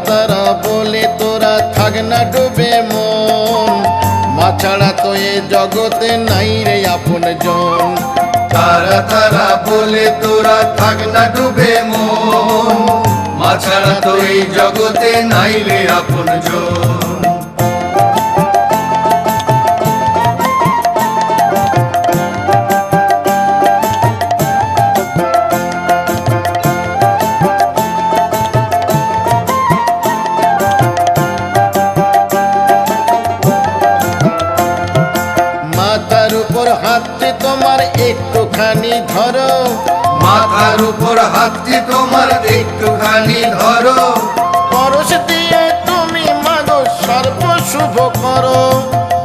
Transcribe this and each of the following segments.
তারা বলে তোরা থাক না ডুবে মন, মা ছাড়া তো এ জগতে নাই রে আপন জন। তারা বলে তোরা থাক না ডুবে মন, মা ছাড়া তো এই জগতে নাই রে আপন জন। মাথার উপর হাতটি তোমার একটুখানি ধরো, মাথার উপর হাতটি তোমার একটুখানি ধরো, পরশ দিয়ে তুমি মাগো সর্ব শুভ করো।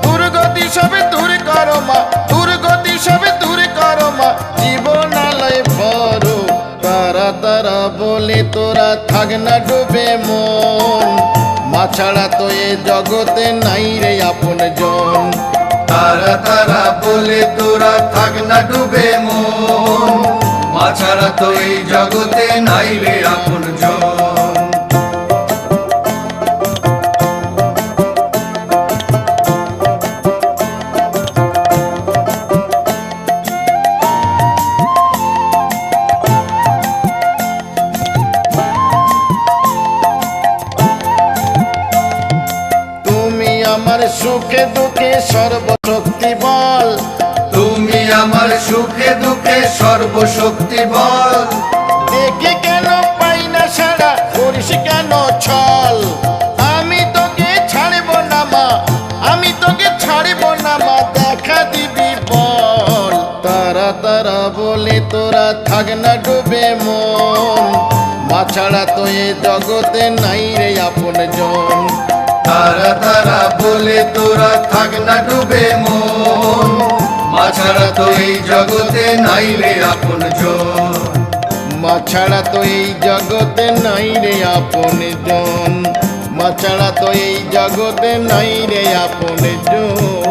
দুর্গতি সবে দূর করো মা, দুর্গতি সবে দূর করো মা, জীবনালয় ভরো। তারা বলে তোরা থাক না ডুবে মন, মা ছাড়া তো এ জগতে নাই রে আপন জন। তারা বলে তোরা থাক না ডুবে মন, মা ছাড়া তো এই জগতে নাই রে আপন জন। তুমি আমার সুখে দুঃখে সর্বশক্তি বল, তুমি আমার সুখে দুঃখে সর্বশক্তি বল, দেখে কেন পাই না সারা করিস কেন ছল। আমি তোকে ছাড়ব না মা, আমি তোকে ছাড়ব না মা, দেখা দিবি বল। তারা বলে তোরা থাক না ডুবে মন, মা ছাড়া তো এ জগতে নাই রে আপন জন। তারা বলে তোরা থাক না ডুবে মন, মা ছাড়া তো এই জগতে নাই রে আপন জন। মা ছাড়া তো এই জগতে নাই রে আপন জন, মা ছাড়া তো এই জগতে নাই রে আপন জন।